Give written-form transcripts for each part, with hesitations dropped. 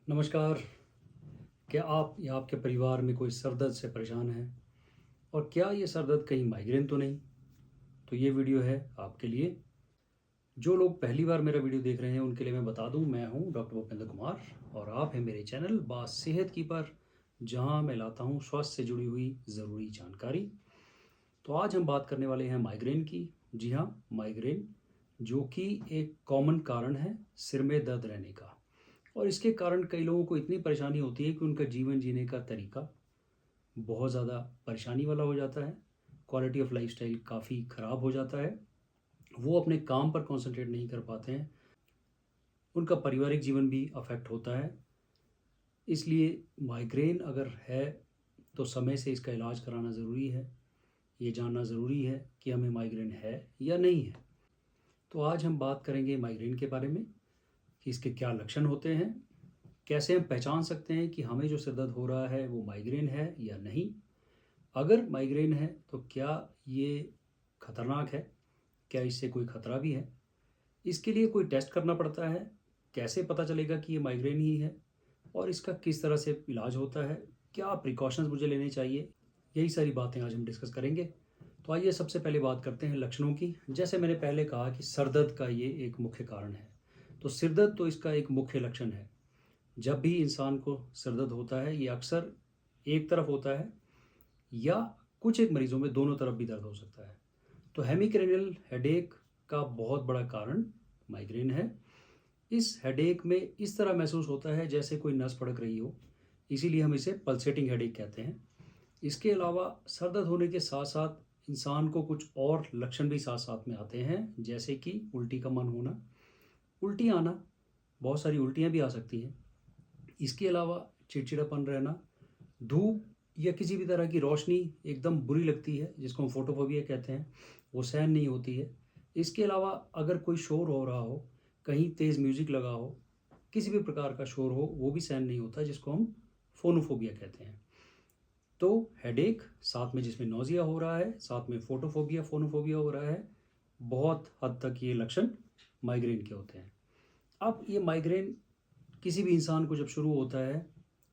नमस्कार। क्या आप या आपके परिवार में कोई सर दर्द से परेशान है? और क्या ये सर दर्द कहीं माइग्रेन तो नहीं? तो ये वीडियो है आपके लिए। जो लोग पहली बार मेरा वीडियो देख रहे हैं उनके लिए मैं बता दूं, मैं हूं डॉक्टर भूपेंद्र कुमार और आप हैं मेरे चैनल बात सेहत की पर, जहां मैं लाता हूं स्वास्थ्य से जुड़ी हुई ज़रूरी जानकारी। तो आज हम बात करने वाले हैं माइग्रेन की। जी हाँ, माइग्रेन, जो कि एक कॉमन कारण है सिर में दर्द रहने का। और इसके कारण कई लोगों को इतनी परेशानी होती है कि उनका जीवन जीने का तरीका बहुत ज़्यादा परेशानी वाला हो जाता है। क्वालिटी ऑफ लाइफस्टाइल काफ़ी ख़राब हो जाता है। वो अपने काम पर कंसंट्रेट नहीं कर पाते हैं। उनका पारिवारिक जीवन भी अफेक्ट होता है। इसलिए माइग्रेन अगर है तो समय से इसका इलाज कराना ज़रूरी है। ये जानना ज़रूरी है कि हमें माइग्रेन है या नहीं है। तो आज हम बात करेंगे माइग्रेन के बारे में कि इसके क्या लक्षण होते हैं, कैसे हम पहचान सकते हैं कि हमें जो सिर दर्द हो रहा है वो माइग्रेन है या नहीं। अगर माइग्रेन है तो क्या ये खतरनाक है, क्या इससे कोई खतरा भी है, इसके लिए कोई टेस्ट करना पड़ता है, कैसे पता चलेगा कि ये माइग्रेन ही है और इसका किस तरह से इलाज होता है, क्या प्रिकॉशंस मुझे लेने चाहिए, यही सारी बातें आज हम डिस्कस करेंगे। तो आइए सबसे पहले बात करते हैं लक्षणों की। जैसे मैंने पहले कहा कि सर दर्द का ये एक मुख्य कारण है, तो सिर दर्द तो इसका एक मुख्य लक्षण है। जब भी इंसान को सिर दर्द होता है ये अक्सर एक तरफ होता है या कुछ एक मरीजों में दोनों तरफ भी दर्द हो सकता है। तो हेमिक्रेनियल हेडेक का बहुत बड़ा कारण माइग्रेन है। इस हेडेक में इस तरह महसूस होता है जैसे कोई नस फड़क रही हो, इसीलिए हम इसे पल्सेटिंग हेडेक कहते हैं। इसके अलावा सर दर्द होने के साथ साथ इंसान को कुछ और लक्षण भी साथ साथ में आते हैं, जैसे कि उल्टी का मन होना, उल्टी आना, बहुत सारी उल्टियाँ भी आ सकती हैं। इसके अलावा चिड़चिड़ापन रहना, धूप या किसी भी तरह की रोशनी एकदम बुरी लगती है जिसको हम फोटोफोबिया कहते हैं, वो सहन नहीं होती है। इसके अलावा अगर कोई शोर हो रहा हो, कहीं तेज़ म्यूज़िक लगा हो, किसी भी प्रकार का शोर हो, वो भी सहन नहीं होता, जिसको हम फोनोफोबिया कहते हैं। तो हेडेक साथ में जिसमें नोजिया हो रहा है, साथ में फोटोफोबिया फोनोफोबिया हो रहा है, बहुत हद तक ये लक्षण माइग्रेन के होते हैं। अब ये माइग्रेन किसी भी इंसान को जब शुरू होता है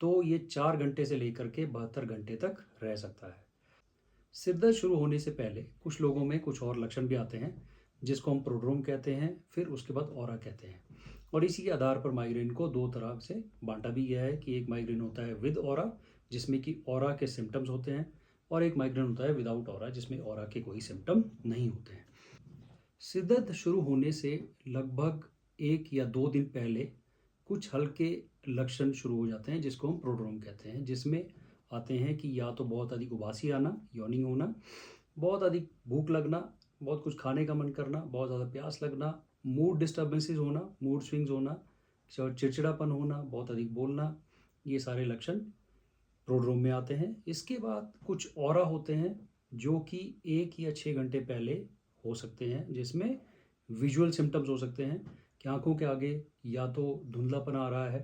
तो ये 4 घंटे से लेकर के 72 घंटे तक रह सकता है। सिर दर्द शुरू होने से पहले कुछ लोगों में कुछ और लक्षण भी आते हैं, जिसको हम प्रोड्रोम कहते हैं, फिर उसके बाद ऑरा कहते हैं। और इसी के आधार पर माइग्रेन को दो तरह से बांटा भी गया है कि एक माइग्रेन होता है विद ऑरा, जिसमें कि ऑरा के सिम्टम्स होते हैं, और एक माइग्रेन होता है विदाउट ऑरा, जिसमें ऑरा के कोई सिम्टम नहीं होते हैं। सिर दर्द शुरू होने से लगभग 1 या 2 दिन पहले कुछ हल्के लक्षण शुरू हो जाते हैं, जिसको हम प्रोड्रोम कहते हैं, जिसमें आते हैं कि या तो बहुत अधिक उबासी आना, यॉर्निंग होना, बहुत अधिक भूख लगना, बहुत कुछ खाने का मन करना, बहुत ज़्यादा प्यास लगना, मूड डिस्टर्बेंसेस होना, मूड स्विंग्स होना, चिड़चिड़ापन होना, बहुत अधिक बोलना, ये सारे लक्षण प्रोड्रोम में आते हैं। इसके बाद कुछ और होते हैं जो कि 1 या 6 घंटे पहले हो सकते हैं, जिसमें विजुअल सिम्टम्स हो सकते हैं कि आंखों के आगे या तो धुंधलापन आ रहा है,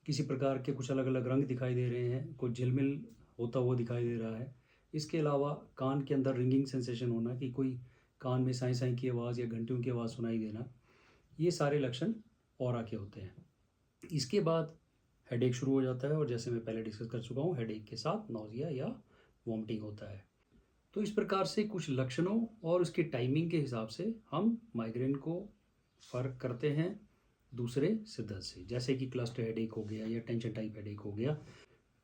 किसी प्रकार के कुछ अलग अलग रंग दिखाई दे रहे हैं, कुछ झिलमिल होता हुआ दिखाई दे रहा है। इसके अलावा कान के अंदर रिंगिंग सेंसेशन होना, कि कोई कान में साई साई की आवाज़ या घंटियों की आवाज़ सुनाई देना, ये सारे लक्षण ऑरा के होते हैं। इसके बाद हेडेक शुरू हो जाता है, और जैसे मैं पहले डिस्कस कर चुका हूँ, हेडेक के साथ नौजिया या वॉमिटिंग होता है। तो इस प्रकार से कुछ लक्षणों और उसकी टाइमिंग के हिसाब से हम माइग्रेन को फ़र्क करते हैं दूसरे सिर दर्द से, जैसे कि क्लस्टर हेडेक हो गया या टेंशन टाइप हेडेक हो गया।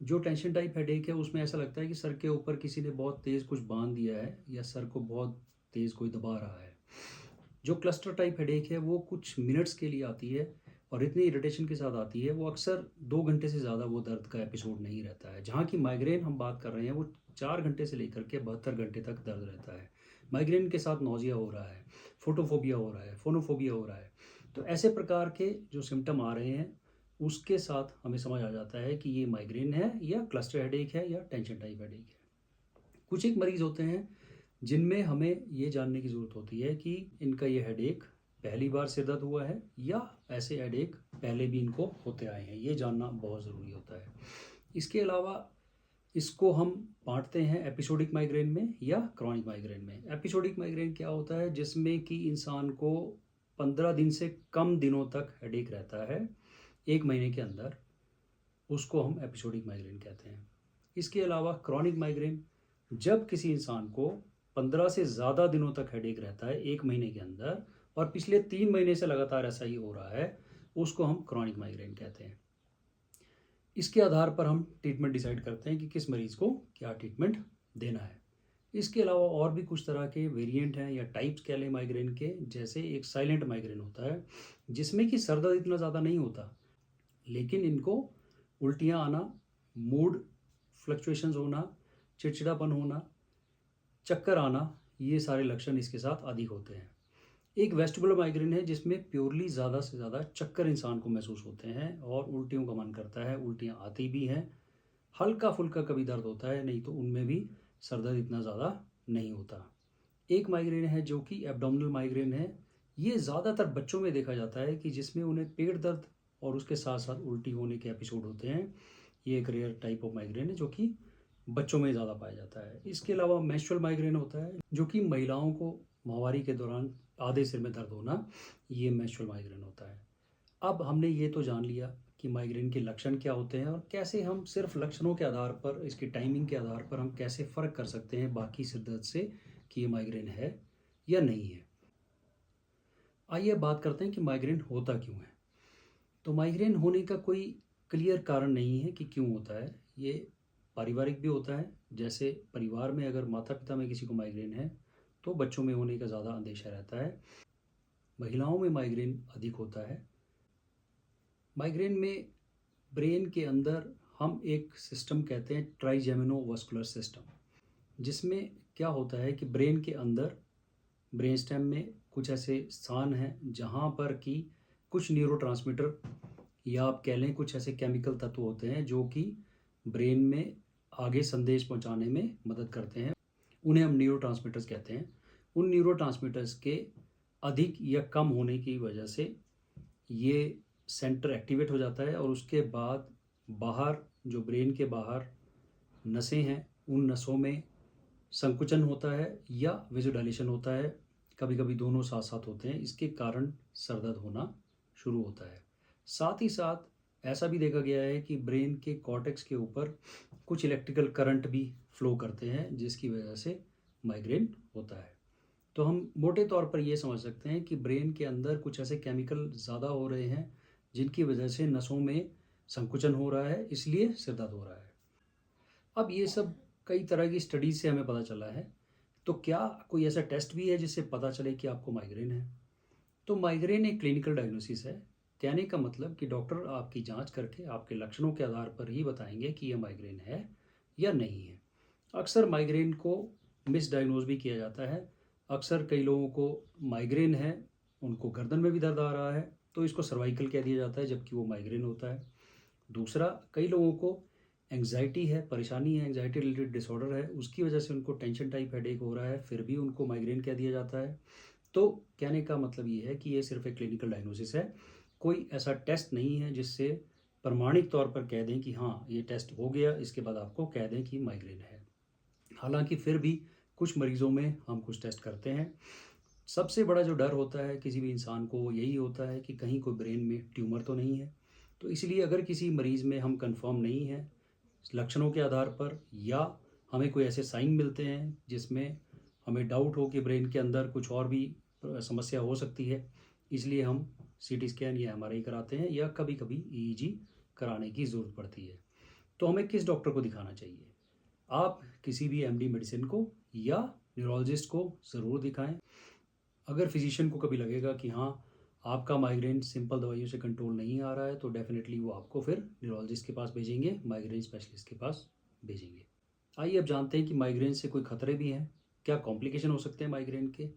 जो टेंशन टाइप हेडेक है उसमें ऐसा लगता है कि सर के ऊपर किसी ने बहुत तेज़ कुछ बांध दिया है या सर को बहुत तेज़ कोई दबा रहा है। जो क्लस्टर टाइप हेडेक है वो कुछ मिनट्स के लिए आती है और इतनी इरिटेशन के साथ आती है, वो अक्सर 2 घंटे से ज़्यादा वो दर्द का एपिसोड नहीं रहता है। जहाँ की माइग्रेन हम बात कर रहे हैं वो 4 घंटे से लेकर के 72 घंटे तक दर्द रहता है। माइग्रेन के साथ नौजिया हो रहा है, फोटोफोबिया हो रहा है, फोनोफोबिया हो रहा है। तो ऐसे प्रकार के जो सिम्टम आ रहे हैं उसके साथ हमें समझ आ जाता है कि ये माइग्रेन है या क्लस्टर हेडेक है या टेंशन टाइप हेडेक है। कुछ एक मरीज़ होते हैं जिनमें हमें ये जानने की ज़रूरत होती है कि इनका ये हेडेक पहली बार सिर दर्द हुआ है या ऐसे हेडेक पहले भी इनको होते आए हैं, ये जानना बहुत ज़रूरी होता है। इसके अलावा इसको हम बांटते हैं एपिसोडिक माइग्रेन में या क्रॉनिक माइग्रेन में। एपिसोडिक माइग्रेन क्या होता है, जिसमें कि इंसान को 15 दिन से कम दिनों तक हेडेक रहता है, 1 महीने के अंदर। उसको हम एपिसोडिक माइग्रेन कहते हैं। इसके अलावा क्रॉनिक माइग्रेन, जब किसी इंसान को 15 से ज़्यादा दिनों तक हेडेक रहता है 1 महीने के अंदर, और पिछले 3 महीने से लगातार ऐसा ही हो रहा है, उसको हम क्रॉनिक माइग्रेन कहते हैं। इसके आधार पर हम ट्रीटमेंट डिसाइड करते हैं कि किस मरीज़ को क्या ट्रीटमेंट देना है। इसके अलावा और भी कुछ तरह के वेरिएंट हैं या टाइप्स कह लें माइग्रेन के, जैसे एक साइलेंट माइग्रेन होता है जिसमें कि सर दर्द इतना ज़्यादा नहीं होता, लेकिन इनको उल्टियाँ आना, मूड फ्लक्चुएशंस होना, चिड़चिड़ापन होना, चक्कर आना, ये सारे लक्षण इसके साथ अधिक होते हैं। एक वेस्टिबुलर माइग्रेन है जिसमें प्योरली ज़्यादा से ज़्यादा चक्कर इंसान को महसूस होते हैं और उल्टियों का मन करता है, उल्टियाँ आती भी हैं, हल्का फुल्का कभी दर्द होता है, नहीं तो उनमें भी सर दर्द इतना ज़्यादा नहीं होता। एक माइग्रेन है जो कि एब्डोमिनल माइग्रेन है। ये ज़्यादातर बच्चों में देखा जाता है कि जिसमें उन्हें पेट दर्द और उसके साथ साथ उल्टी होने के एपिसोड होते हैं। ये एक रेयर टाइप ऑफ माइग्रेन है जो कि बच्चों में ज़्यादा पाया जाता है। इसके अलावा मेंस्ट्रुअल माइग्रेन होता है जो कि महिलाओं को माहवारी के दौरान आधे सिर में दर्द होना, ये मेंस्ट्रुअल माइग्रेन होता है। अब हमने ये तो जान लिया कि माइग्रेन के लक्षण क्या होते हैं और कैसे हम सिर्फ लक्षणों के आधार पर, इसकी टाइमिंग के आधार पर हम कैसे फ़र्क कर सकते हैं बाकी सिर दर्द से कि ये माइग्रेन है या नहीं है। आइए बात करते हैं कि माइग्रेन होता क्यों है। तो माइग्रेन होने का कोई क्लियर कारण नहीं है कि क्यों होता है। ये पारिवारिक भी होता है, जैसे परिवार में अगर माता पिता में किसी को माइग्रेन है तो बच्चों में होने का ज़्यादा अंदेशा रहता है। महिलाओं में माइग्रेन अधिक होता है। माइग्रेन में ब्रेन के अंदर हम एक सिस्टम कहते हैं ट्राइजेमिनोवास्कुलर सिस्टम, जिसमें क्या होता है कि ब्रेन के अंदर, ब्रेन स्टेम में कुछ ऐसे स्थान हैं जहाँ पर कि कुछ न्यूरोट्रांसमीटर या आप कह लें कुछ ऐसे केमिकल तत्व होते हैं जो कि ब्रेन में आगे संदेश पहुँचाने में मदद करते हैं। उन्हें हम न्यूरोट्रांसमीटर्स कहते हैं। उन न्यूरोट्रांसमीटर्स के अधिक या कम होने की वजह से ये सेंटर एक्टिवेट हो जाता है और उसके बाद बाहर, जो ब्रेन के बाहर नसें हैं, उन नसों में संकुचन होता है या वेज़ोडाइलेशन होता है। कभी कभी दोनों साथ साथ होते हैं। इसके कारण सर दर्द होना शुरू होता है। साथ ही साथ ऐसा भी देखा गया है कि ब्रेन के कॉर्टेक्स के ऊपर कुछ इलेक्ट्रिकल करंट भी फ्लो करते हैं जिसकी वजह से माइग्रेन होता है। तो हम मोटे तौर पर ये समझ सकते हैं कि ब्रेन के अंदर कुछ ऐसे केमिकल ज़्यादा हो रहे हैं जिनकी वजह से नसों में संकुचन हो रहा है, इसलिए सिर दर्द हो रहा है। अब ये सब कई तरह की स्टडीज से हमें पता चला है। तो क्या कोई ऐसा टेस्ट भी है जिससे पता चले कि आपको माइग्रेन है? तो माइग्रेन एक क्लिनिकल डायग्नोसिस है। कहने का मतलब कि डॉक्टर आपकी जांच करके आपके लक्षणों के आधार पर ही बताएंगे कि यह माइग्रेन है या नहीं है। अक्सर माइग्रेन को मिसडायग्नोज भी किया जाता है। अक्सर कई लोगों को माइग्रेन है, उनको गर्दन में भी दर्द आ रहा है, तो इसको सर्वाइकल कह दिया जाता है जबकि वो माइग्रेन होता है। दूसरा, कई लोगों को एंग्जाइटी है, परेशानी है, एंग्जाइटी रिलेटेड डिसऑर्डर है, उसकी वजह से उनको टेंशन टाइप हेडेक हो रहा है, फिर भी उनको माइग्रेन कह दिया जाता है। तो कहने का मतलब ये है कि ये सिर्फ एक क्लिनिकल डायग्नोसिस है। कोई ऐसा टेस्ट नहीं है जिससे प्रमाणिक तौर पर कह दें कि हाँ ये टेस्ट हो गया, इसके बाद आपको कह दें कि माइग्रेन है। हालांकि फिर भी कुछ मरीज़ों में हम कुछ टेस्ट करते हैं। सबसे बड़ा जो डर होता है किसी भी इंसान को वो यही होता है कि कहीं कोई ब्रेन में ट्यूमर तो नहीं है। तो इसलिए अगर किसी मरीज़ में हम कंफर्म नहीं हैं लक्षणों के आधार पर, या हमें कोई ऐसे साइन मिलते हैं जिसमें हमें डाउट हो कि ब्रेन के अंदर कुछ और भी समस्या हो सकती है, इसलिए हम सीटी स्कैन या एमआरआई कराते हैं या कभी कभी ईईजी कराने की ज़रूरत पड़ती है। तो हमें किस डॉक्टर को दिखाना चाहिए? आप किसी भी एमडी मेडिसिन को या न्यूरोलॉजिस्ट को ज़रूर दिखाएं। अगर फिजिशियन को कभी लगेगा कि हाँ आपका माइग्रेन सिंपल दवाइयों से कंट्रोल नहीं आ रहा है, तो डेफिनेटली वो आपको फिर न्यूरोलॉजिस्ट के पास भेजेंगे, माइग्रेन स्पेशलिस्ट के पास भेजेंगे। आइए अब जानते हैं कि माइग्रेन से कोई खतरे भी हैं, क्या कॉम्प्लिकेशन हो सकते हैं माइग्रेन के।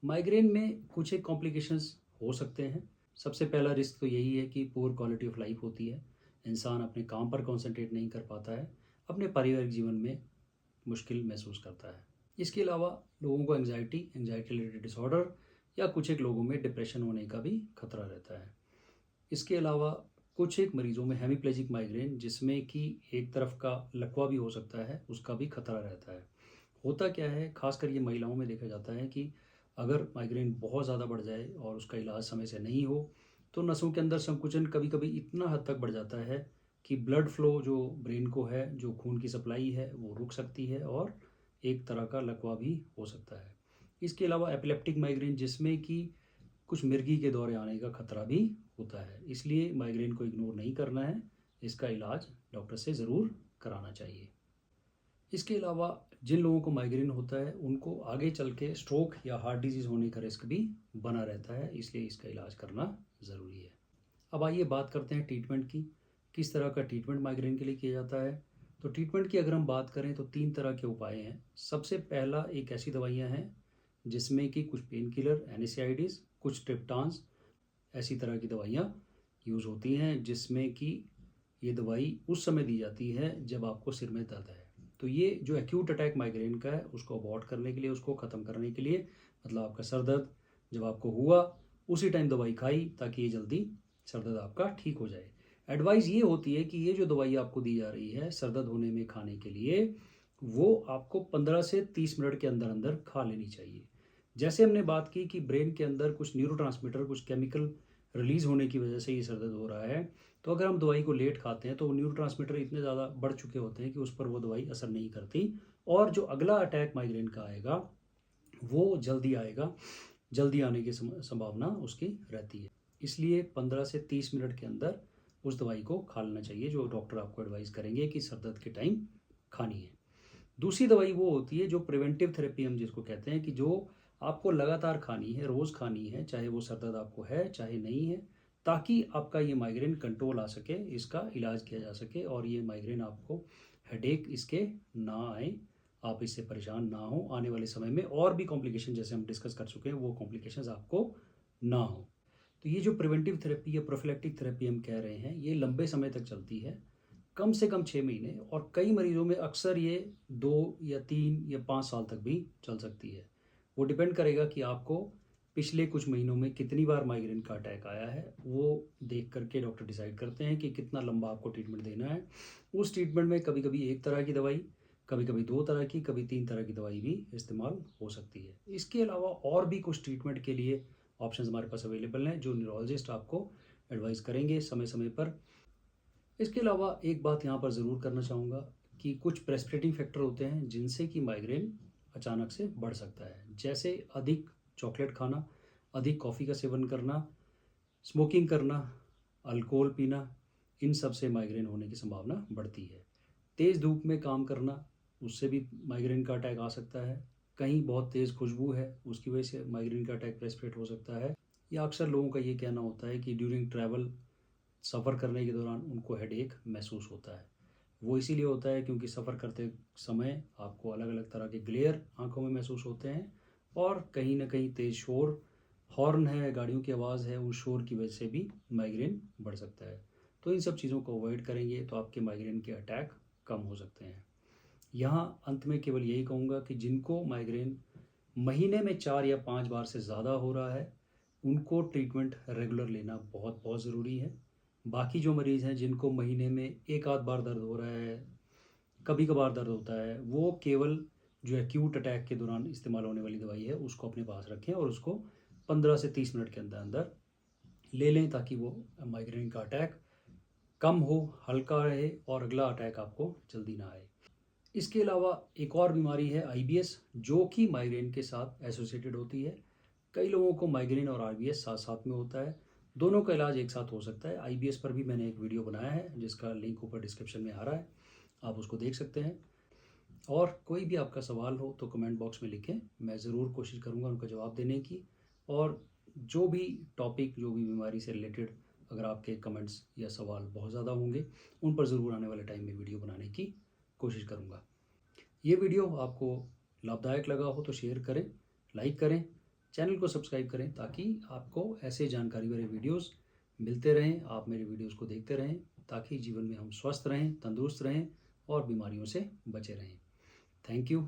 माइग्रेन में कुछ एक कॉम्प्लिकेशंस हो सकते हैं। सबसे पहला रिस्क तो यही है कि पुअर क्वालिटी ऑफ लाइफ होती है, इंसान अपने काम पर कॉन्सेंट्रेट नहीं कर पाता है, अपने पारिवारिक जीवन में मुश्किल महसूस करता है। इसके अलावा लोगों को एंग्जाइटी रिलेटेड डिसऑर्डर या कुछ एक लोगों में डिप्रेशन होने का भी खतरा रहता है। इसके अलावा कुछ एक मरीज़ों में हेमीप्लेजिक माइग्रेन, जिसमें कि एक तरफ का लकवा भी हो सकता है, उसका भी खतरा रहता है। होता क्या है, खासकर ये महिलाओं में देखा जाता है कि अगर माइग्रेन बहुत ज़्यादा बढ़ जाए और उसका इलाज समय से नहीं हो तो नसों के अंदर संकुचन कभी कभी इतना हद तक बढ़ जाता है कि ब्लड फ्लो जो ब्रेन को है, जो खून की सप्लाई है वो रुक सकती है और एक तरह का लकवा भी हो सकता है। इसके अलावा एपिलेप्टिक माइग्रेन जिसमें कि कुछ मिर्गी के दौरे आने का खतरा भी होता है, इसलिए माइग्रेन को इग्नोर नहीं करना है, इसका इलाज डॉक्टर से ज़रूर कराना चाहिए। इसके अलावा जिन लोगों को माइग्रेन होता है उनको आगे चल के स्ट्रोक या हार्ट डिजीज़ होने का रिस्क भी बना रहता है, इसलिए इसका इलाज करना ज़रूरी है। अब आइए बात करते हैं ट्रीटमेंट की, किस तरह का ट्रीटमेंट माइग्रेन के लिए किया जाता है। तो ट्रीटमेंट की अगर हम बात करें तो 3 तरह के उपाय हैं। सबसे पहला एक ऐसी दवाइयाँ हैं जिसमें कि कुछ पेन किलर, एनेस्थेसाइड्स, कुछ ट्रिप्टान्स, ऐसी तरह की दवाइयाँ यूज़ होती हैं जिसमें कि ये दवाई उस समय दी जाती है जब आपको सिर में दर्द है। तो ये जो एक्यूट अटैक माइग्रेन का है उसको अवॉइड करने के लिए, उसको ख़त्म करने के लिए, मतलब आपका सर दर्द जब आपको हुआ उसी टाइम दवाई खाई ताकि ये जल्दी सर दर्द आपका ठीक हो जाए। एडवाइस ये होती है कि ये जो दवाई आपको दी जा रही है सर दर्द होने में खाने के लिए, वो आपको 15 से 30 मिनट के अंदर अंदर खा लेनी चाहिए। जैसे हमने बात की कि ब्रेन के अंदर कुछ न्यूरोट्रांसमीटर, कुछ केमिकल रिलीज़ होने की वजह से ये सर दर्द हो रहा है, तो अगर हम दवाई को लेट खाते हैं तो वो न्यूरोट्रांसमीटर इतने ज़्यादा बढ़ चुके होते हैं कि उस पर वो दवाई असर नहीं करती और जो अगला अटैक माइग्रेन का आएगा वो जल्दी आएगा, जल्दी आने की संभावना उसकी रहती है। इसलिए 15 से 30 मिनट के अंदर उस दवाई को खा लेना चाहिए जो डॉक्टर आपको एडवाइस करेंगे कि सर दर्द के टाइम खानी है। दूसरी दवाई वो होती है जो प्रिवेंटिव थेरेपी हम जिसको कहते हैं, कि जो आपको लगातार खानी है, रोज़ खानी है, चाहे वो सर दर्द आपको है चाहे नहीं है, ताकि आपका ये माइग्रेन कंट्रोल आ सके, इसका इलाज किया जा सके और ये माइग्रेन आपको हेडेक इसके ना आए, आप इससे परेशान ना हो आने वाले समय में, और भी कॉम्प्लिकेशन जैसे हम डिस्कस कर चुके हैं वो कॉम्प्लिकेशंस आपको ना हो। तो ये जो प्रिवेंटिव थेरेपी या प्रोफिलैक्टिक थेरेपी हम कह रहे हैं ये लंबे समय तक चलती है, कम से कम 6 महीने, और कई मरीजों में अक्सर ये 2 या 3 या 5 साल तक भी चल सकती है। वो डिपेंड करेगा कि आपको पिछले कुछ महीनों में कितनी बार माइग्रेन का अटैक आया है, वो देख करके डॉक्टर डिसाइड करते हैं कि कितना लंबा आपको ट्रीटमेंट देना है। उस ट्रीटमेंट में कभी कभी एक तरह की दवाई, कभी कभी 2 तरह की, कभी 3 तरह की दवाई भी इस्तेमाल हो सकती है। इसके अलावा और भी कुछ ट्रीटमेंट के लिए ऑप्शंस हमारे पास अवेलेबल हैं जो न्यूरोलॉजिस्ट आपको एडवाइस करेंगे समय समय पर। इसके अलावा एक बात यहाँ पर ज़रूर करना चाहूँगा कि कुछ प्रेसिपिटेटिंग फैक्टर होते हैं जिनसे कि माइग्रेन अचानक से बढ़ सकता है, जैसे अधिक चॉकलेट खाना, अधिक कॉफ़ी का सेवन करना, स्मोकिंग करना, अल्कोहल पीना, इन सब से माइग्रेन होने की संभावना बढ़ती है। तेज़ धूप में काम करना, उससे भी माइग्रेन का अटैक आ सकता है। कहीं बहुत तेज़ खुशबू है उसकी वजह से माइग्रेन का अटैक प्रेसिपिटेट हो सकता है। या अक्सर लोगों का ये कहना होता है कि ड्यूरिंग ट्रैवल, सफ़र करने के दौरान उनको हेडेक महसूस होता है। वो इसीलिए होता है क्योंकि सफ़र करते समय आपको अलग अलग तरह के ग्लेयर आंखों में महसूस होते हैं और कहीं ना कहीं तेज़ शोर, हॉर्न है, गाड़ियों की आवाज़ है, उस शोर की वजह से भी माइग्रेन बढ़ सकता है। तो इन सब चीज़ों को अवॉइड करेंगे तो आपके माइग्रेन के अटैक कम हो सकते हैं। यहाँ अंत में केवल यही कहूँगा कि जिनको माइग्रेन महीने में 4 या 5 बार से ज़्यादा हो रहा है उनको ट्रीटमेंट रेगुलर लेना बहुत बहुत ज़रूरी है। बाकी जो मरीज़ हैं जिनको महीने में एक आध बार दर्द हो रहा है, कभी कभार दर्द होता है, वो केवल जो एक्यूट अटैक के दौरान इस्तेमाल होने वाली दवाई है उसको अपने पास रखें और उसको 15 से 30 मिनट के अंदर अंदर ले लें ताकि वो माइग्रेन का अटैक कम हो, हल्का रहे और अगला अटैक आपको जल्दी ना आए। इसके अलावा एक और बीमारी है आईबीएस, जो कि माइग्रेन के साथ एसोसिएटेड होती है। कई लोगों को माइग्रेन और आईबीएस साथ साथ में होता है, दोनों का इलाज एक साथ हो सकता है। आईबीएस पर भी मैंने एक वीडियो बनाया है जिसका लिंक ऊपर डिस्क्रिप्शन में आ रहा है, आप उसको देख सकते हैं। और कोई भी आपका सवाल हो तो कमेंट बॉक्स में लिखें, मैं ज़रूर कोशिश करूँगा उनका जवाब देने की। और जो भी टॉपिक, जो भी बीमारी से रिलेटेड अगर आपके कमेंट्स या सवाल बहुत ज़्यादा होंगे उन पर ज़रूर आने वाले टाइम में वीडियो बनाने की कोशिश करूँगा। ये वीडियो आपको लाभदायक लगा हो तो शेयर करें, लाइक करें, चैनल को सब्सक्राइब करें ताकि आपको ऐसे जानकारी भरे वीडियोस मिलते रहें, आप मेरे वीडियोस को देखते रहें ताकि जीवन में हम स्वस्थ रहें, तंदुरुस्त रहें और बीमारियों से बचे रहें। Thank you.